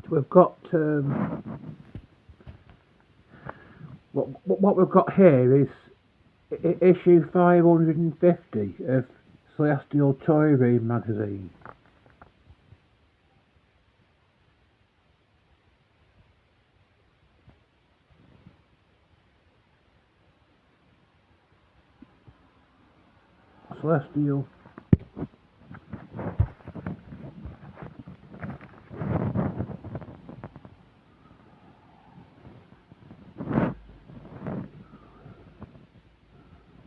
we've got what we've got here is issue 550 of Celestial Toyroom magazine. Celestial.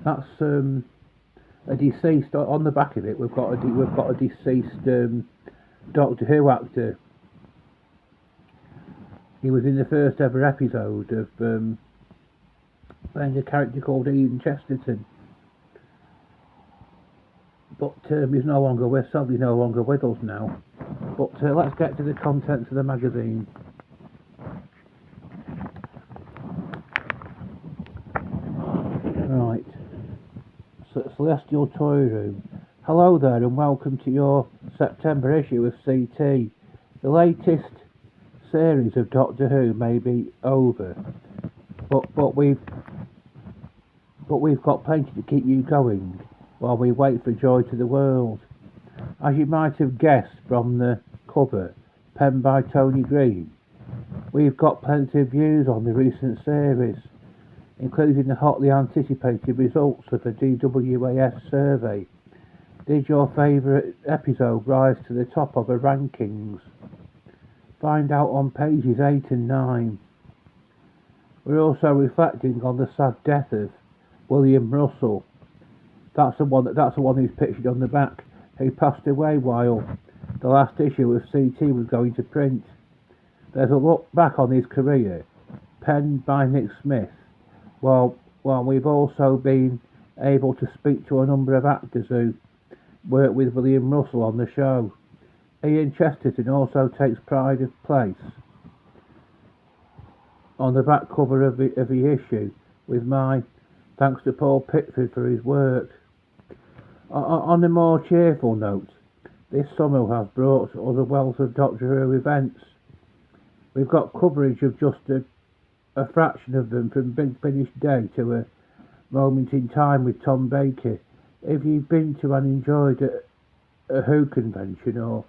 That's a deceased. On the back of it, we've got a deceased Doctor Who actor. He was in the first ever episode of playing a character called Ian Chesterton. But he's no longer with, sadly no longer with us now. But let's get to the contents of the magazine. Right. Celestial Toyroom. Hello there and welcome to your September issue of CT. The latest series of Doctor Who may be over, but we've got plenty to keep you going while we wait for Joy to the World. As you might have guessed from the cover, penned by Tony Green, we've got plenty of views on the recent series, including the hotly anticipated results of the DWAS survey. Did your favourite episode rise to the top of the rankings? Find out on pages 8 and 9. We're also reflecting on the sad death of William Russell. That's the one who's pictured on the back, who passed away while the last issue of CT was going to print. There's a look back on his career, penned by Nick Smith, while we've also been able to speak to a number of actors who worked with William Russell on the show. Ian Chesterton also takes pride of place on the back cover of the issue, with my thanks to Paul Pitford for his work. On a more cheerful note, this summer has brought us a wealth of Doctor Who events. We've got coverage of just a fraction of them, from Big Finish Day to a moment in time with Tom Baker. If you've been to and enjoyed a Who convention or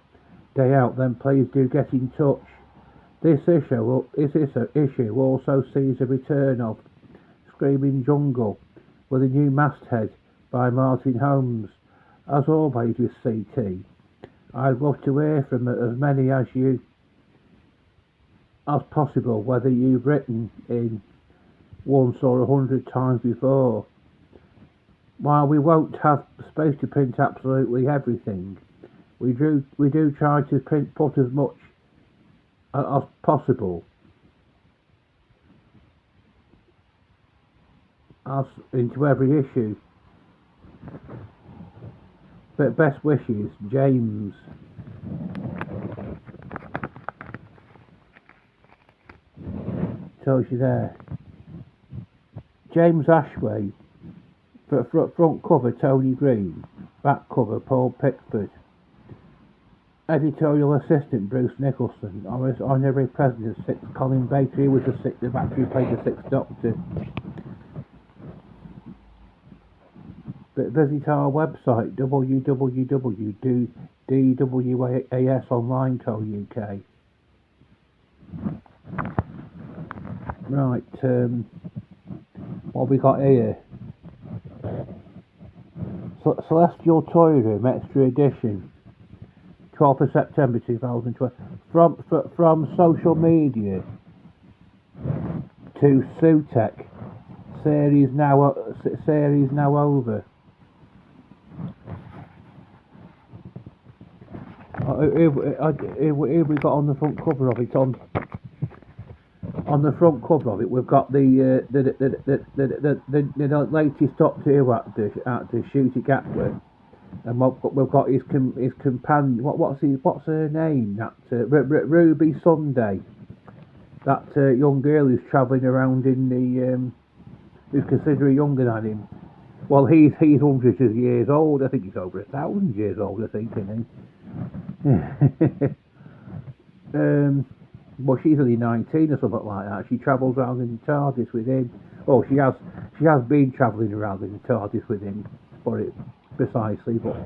day out, then please do get in touch. This issue also sees a return of Screaming Jungle with a new masthead by Martin Holmes. As always with CT, I'd love to hear from as many as you as possible, whether you've written in once or 100 times before. While we won't have space to print absolutely everything, we do try to put as much as possible as into every issue. But best wishes, James. Tells you there. James Ashway. Front cover Tony Green. Back cover Paul Pickford. Editorial assistant Bruce Nicholson. Honorary president 6th Colin Baker. He was the actor who played the 6th Doctor. But visit our website www.dwasonline.co.uk. Right, what we got here? Celestial Toyroom Extra Edition, 12th of September 2012. From social media to Sutek, series now over. Here we got on the front cover of it. On the front cover of it, we've got the latest Doctor Who actor Shooty Gatwick, and we've got his companion. What's her name? That Ruby Sunday. That young girl who's travelling around in the who's considerably younger than him. Well, he's hundreds of years old. I think he's over 1,000 years old. I think, isn't he? Well, she's only 19 or something like that. She travels around in the TARDIS with him. Oh, she has been travelling around in the TARDIS with him, for it precisely. But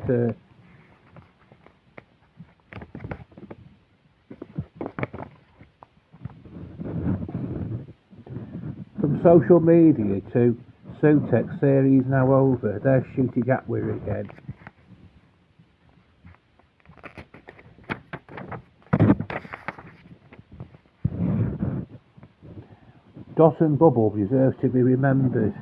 from social media to Sutek's series now over, they're shooting at her again. Dot and Bubble deserves to be remembered.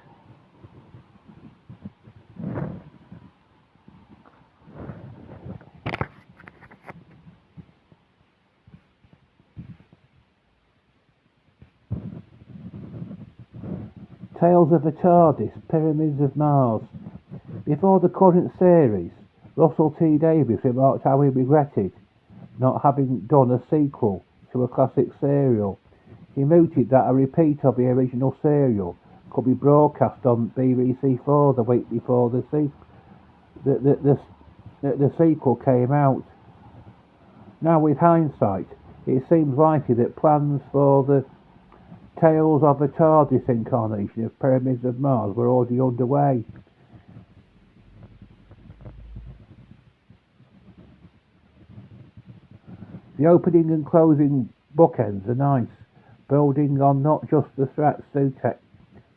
Tales of the TARDIS, Pyramids of Mars. Before the current series, Russell T Davies remarked how he regretted not having done a sequel to a classic serial. He mooted that a repeat of the original serial could be broadcast on BBC4 the week before the sequel came out. Now, with hindsight, it seems likely that plans for the Tales of the TARDIS incarnation of Pyramids of Mars were already underway. The opening and closing bookends are nice, building on not just the threats Sutek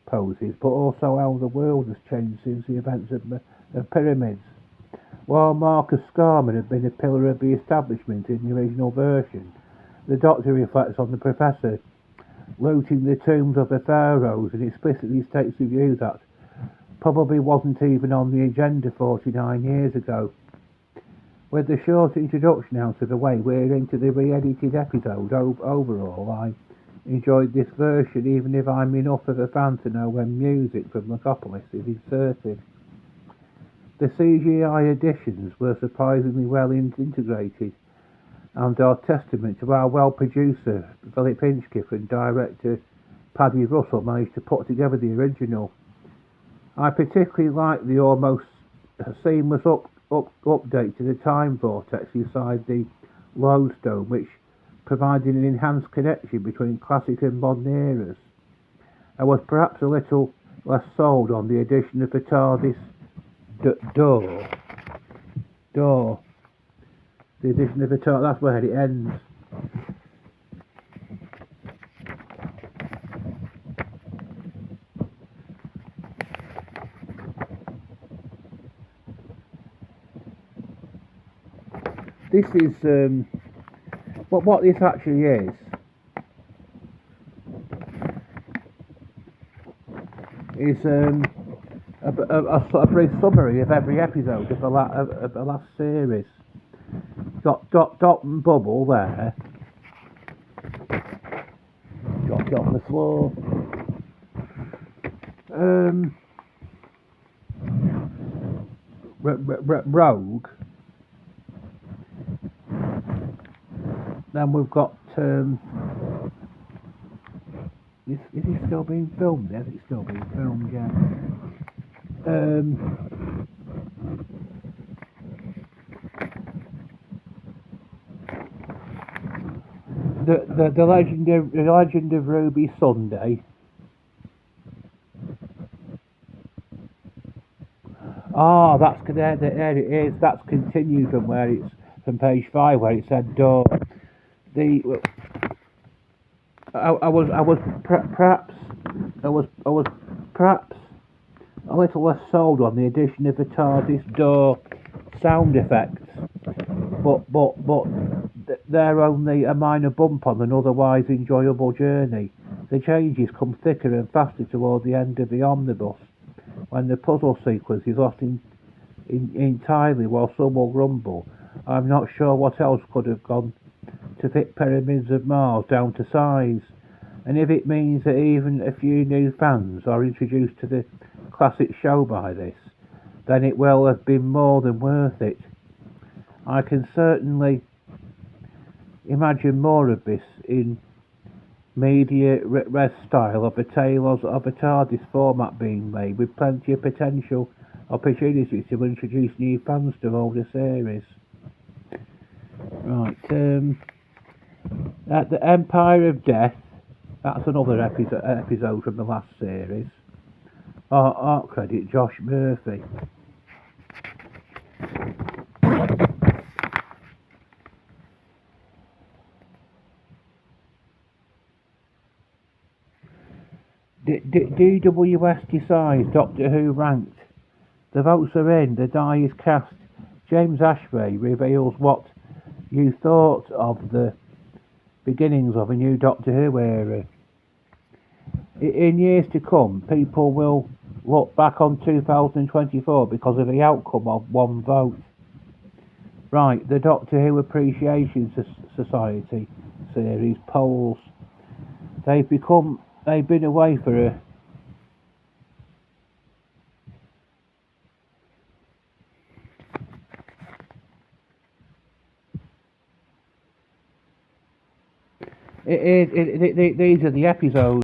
poses, but also how the world has changed since the events of Pyramids. While Marcus Scarman had been a pillar of the establishment in the original version, the Doctor reflects on the Professor looting the tombs of the pharaohs and explicitly states a view that probably wasn't even on the agenda 49 years ago. With the short introduction out of the way, we're into the re-edited episode. Overall, I enjoyed this version, even if I'm enough of a fan to know when music from Metropolis is inserted. The CGI additions were surprisingly well integrated and are testament to how well producer Philip Hinchcliffe and director Paddy Russell managed to put together the original. I particularly like the almost seamless update to the time vortex inside the lodestone, which provided an enhanced connection between classic and modern eras. I was perhaps a little less sold on the addition of the TARDIS door. The addition of the TARDIS, that's where it ends. This is what this actually is a sort of brief summary of every episode of the last series. Got Dot and Bubble there. Got it on the floor. Rogue. Then we've got is it still being filmed? Yes, it's still being filmed, yeah. The legend of Ruby Sunday. Ah, there it is. That's continued from where it's from page 5 where it said door. I was perhaps a little less sold on the addition of the TARDIS door sound effects, but they're only a minor bump on an otherwise enjoyable journey. The changes come thicker and faster toward the end of the omnibus, when the puzzle sequence is lost entirely, while some will grumble. I'm not sure what else could have gone to fit Pyramids of Mars down to size, and if it means that even a few new fans are introduced to the classic show by this, then it will have been more than worth it. I can certainly imagine more of this in media res style of the Tales of a TARDIS format being made, with plenty of potential opportunities to introduce new fans to older series. Right, The Empire of Death. That's another episode from the last series. Art credit Josh Murphy. DWS decides Doctor Who ranked. The votes are in, the die is cast. James Ashby reveals what you thought of the beginnings of a new Doctor Who era. In years to come, people will look back on 2024 because of the outcome of one vote. Right, the Doctor Who Appreciation Society series polls. They've been away for a these are the episodes.